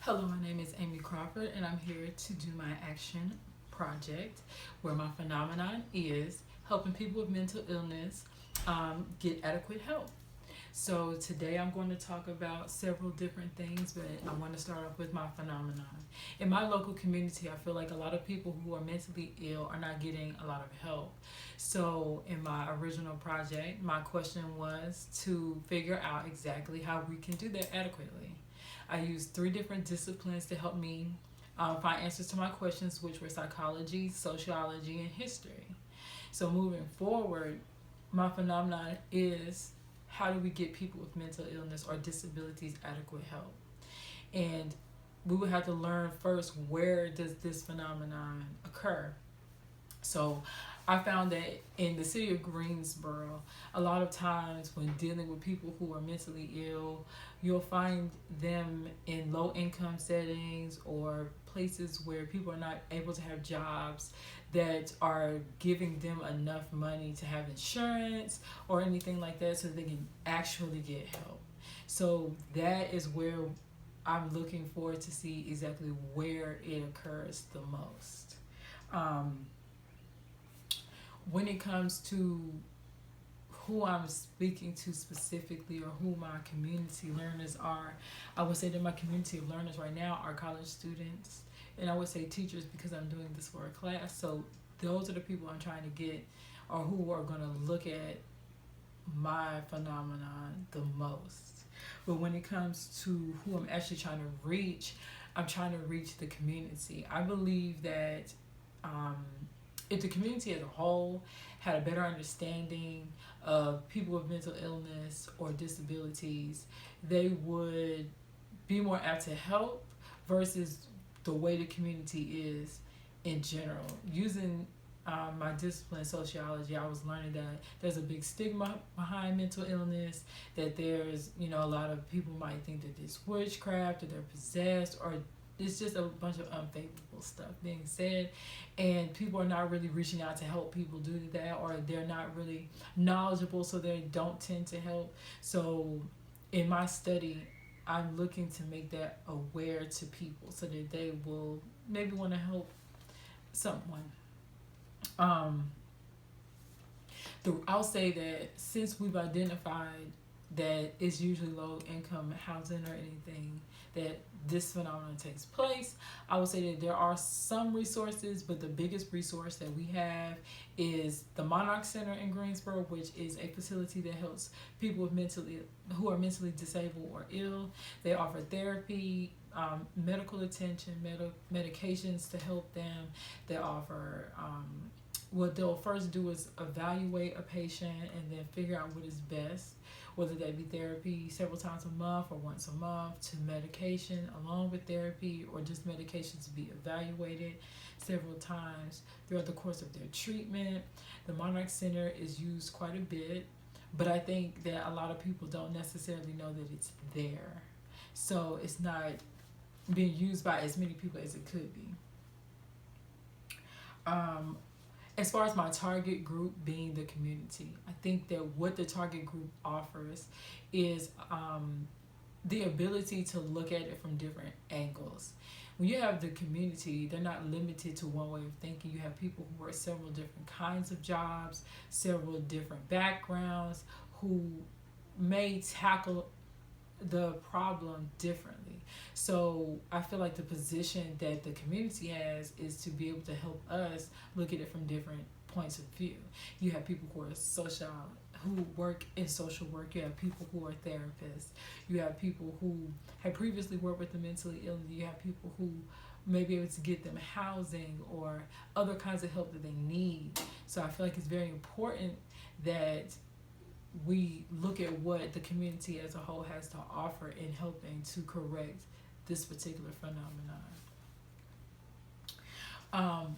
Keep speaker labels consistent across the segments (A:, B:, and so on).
A: Hello, my name is Amy Crawford, and I'm here to do my action project where my phenomenon is helping people with mental illness get adequate help. So, today I'm going to talk about several different things, but I want to start off with my phenomenon. In my local community, I feel like a lot of people who are mentally ill are not getting a lot of help. So, in my original project, my question was to figure out exactly how we can do that adequately. I used three different disciplines to help me find answers to my questions, which were psychology, sociology, and history. So moving forward, my phenomenon is how do we get people with mental illness or disabilities adequate help? And we would have to learn first, where does this phenomenon occur? So I found that in the city of Greensboro, a lot of times when dealing with people who are mentally ill, you'll find them in low income settings or places where people are not able to have jobs that are giving them enough money to have insurance or anything like that so they can actually get help. So that is where I'm looking forward to see exactly where it occurs the most. Um, when it comes to who I'm speaking to specifically or who my community learners are, I would say that my community of learners right now are college students, and I would say teachers because I'm doing this for a class. So those are the people I'm trying to get or who are going to look at my phenomenon the most. But when it comes to who I'm actually trying to reach, I'm trying to reach the community. I believe that um, if the community as a whole had a better understanding of people with mental illness or disabilities, they would be more apt to help versus the way the community is in general. Using my discipline, sociology, I was learning that there's a big stigma behind mental illness, that there's, a lot of people might think that it's witchcraft or they're possessed or it's just a bunch of unfavorable stuff being said, and people are not really reaching out to help people do that, or they're not really knowledgeable, so they don't tend to help. So in my study, I'm looking to make that aware to people so that they will maybe want to help someone. Um, I'll say that since we've identified that it's usually low income housing or anything that this phenomenon takes place, I would say that there are some resources, but the biggest resource that we have is the Monarch Center in Greensboro, which is a facility that helps people with who are mentally disabled or ill. They offer therapy, medical attention, medications to help them. They offer what they'll first do is evaluate a patient and then figure out what is best, whether that be therapy several times a month or once a month, to medication along with therapy, or just medication to be evaluated several times throughout the course of their treatment. The Monarch Center is used quite a bit, but I think that a lot of people don't necessarily know that it's there. So it's not being used by as many people as it could be. Um, as far as my target group being the community, I think that what the target group offers is the ability to look at it from different angles. When you have the community, they're not limited to one way of thinking. You have people who work several different kinds of jobs, several different backgrounds, who may tackle the problem differently. So I feel like the position that the community has is to be able to help us look at it from different points of view. You have people who work in social work. You have people who are therapists. You have people who have previously worked with the mentally ill. You have people who may be able to get them housing or other kinds of help that they need. So I feel like it's very important that we look at what the community as a whole has to offer in helping to correct this particular phenomenon.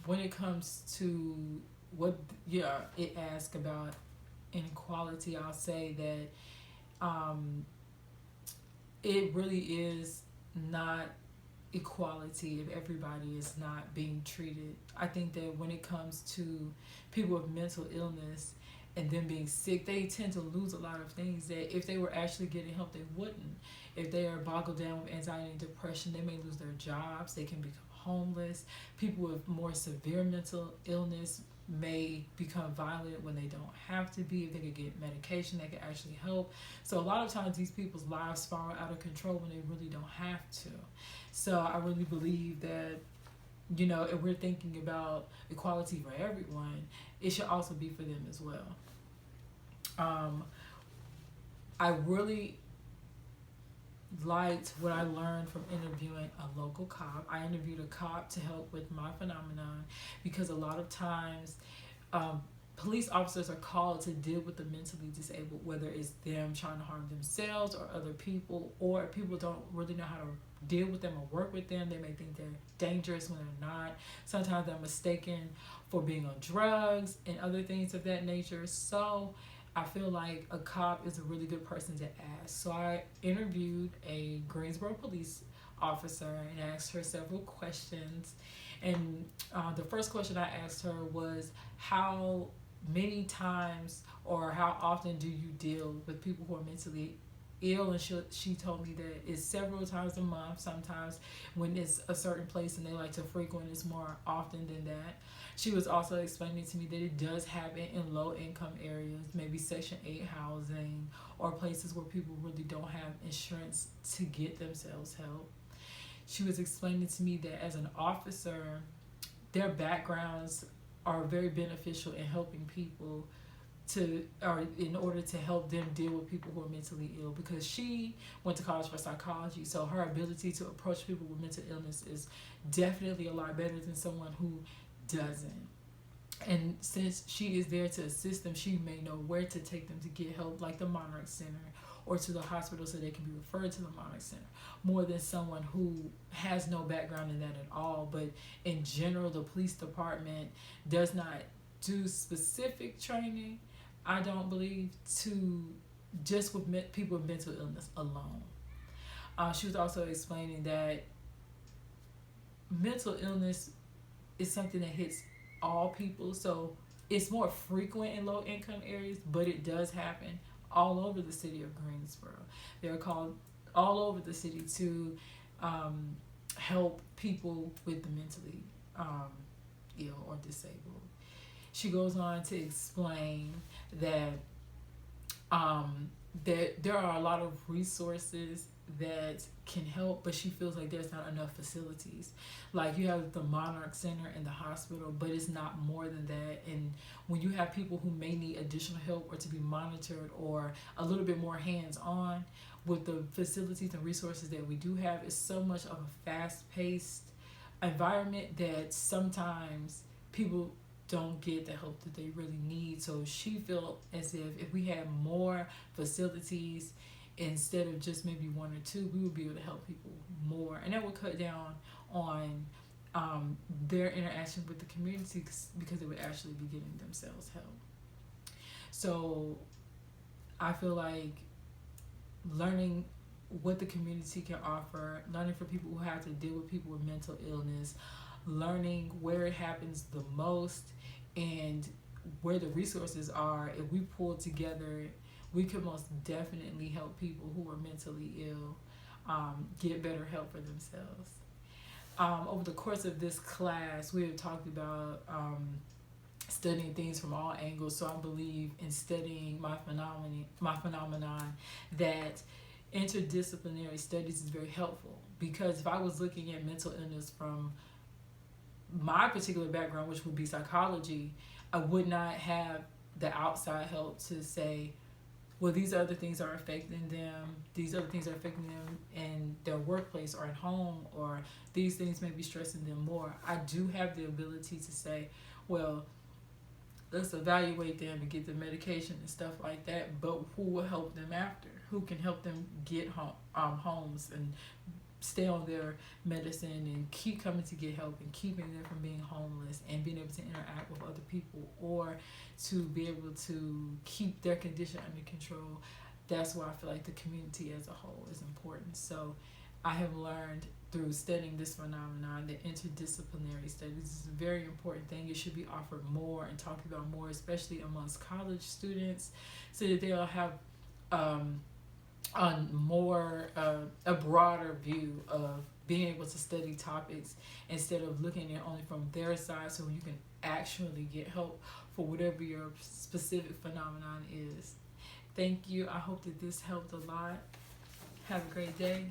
A: When it comes to what it asks about inequality, I'll say that it really is not equality if everybody is not being treated. I think that when it comes to people with mental illness, and them being sick, they tend to lose a lot of things that if they were actually getting help, they wouldn't. If they are boggled down with anxiety and depression, they may lose their jobs, they can become homeless. People with more severe mental illness may become violent when they don't have to be. If they could get medication that could actually help. So a lot of times these people's lives spiral out of control when they really don't have to. So I really believe that, you know, if we're thinking about equality for everyone, it should also be for them as well. I really liked what I learned from interviewing a local cop. I interviewed a cop to help with my phenomenon because a lot of times police officers are called to deal with the mentally disabled, whether it's them trying to harm themselves or other people, or people don't really know how to deal with them or work with them. They may think they're dangerous when they're not. Sometimes they're mistaken for being on drugs and other things of that nature. So I feel like a cop is a really good person to ask. So I interviewed a Greensboro police officer and asked her several questions. And the first question I asked her was, how many times or how often do you deal with people who are mentally ill? And she told me that it's several times a month. Sometimes when it's a certain place and they like to frequent, it's more often than that. She was also explaining to me that it does happen in low income areas, maybe Section 8 housing, or places where people really don't have insurance to get themselves help. She was explaining to me that as an officer, their backgrounds are very beneficial in helping people or in order to help them deal with people who are mentally ill, because she went to college for psychology, so her ability to approach people with mental illness is definitely a lot better than someone who doesn't. And since she is there to assist them, she may know where to take them to get help, like the Monarch Center, or to the hospital so they can be referred to the Monarch Center, more than someone who has no background in that at all. But in general, the police department does not do specific training, I don't believe, to just with people with mental illness alone. She was also explaining that mental illness is something that hits all people, so it's more frequent in low income areas, but it does happen all over the city of Greensboro. They're called all over the city to help people with the mentally ill or disabled. She goes on to explain that there are a lot of resources that can help, but she feels like there's not enough facilities. Like you have the Monarch Center and the hospital, but it's not more than that. And when you have people who may need additional help or to be monitored or a little bit more hands-on with the facilities and resources that we do have, it's so much of a fast-paced environment that sometimes people don't get the help that they really need. So she felt as if we had more facilities instead of just maybe one or two, we would be able to help people more, and that would cut down on their interaction with the community because they would actually be getting themselves help. So I feel like learning what the community can offer, learning for people who have to deal with people with mental illness, learning where it happens the most and where the resources are, if we pull together, we could most definitely help people who are mentally ill get better help for themselves. Over the course of this class, we have talked about studying things from all angles. So I believe in studying my phenomenon, that interdisciplinary studies is very helpful, because if I was looking at mental illness from my particular background, which would be psychology, I would not have the outside help to say, well, these other things are affecting them, these other things are affecting them in their workplace or at home, or these things may be stressing them more. I do have the ability to say, well, let's evaluate them and get the medication and stuff like that, but who will help them after? Who can help them get homes and stay on their medicine and keep coming to get help and keeping them from being homeless and being able to interact with other people, or to be able to keep their condition under control? That's why I feel like the community as a whole is important. So I have learned through studying this phenomenon that interdisciplinary studies is a very important thing. It should be offered more and talked about more, especially amongst college students, so that they'll have um, a broader view of being able to study topics instead of looking at only from their side, so you can actually get help for whatever your specific phenomenon is. Thank you. I hope that this helped a lot. Have a great day.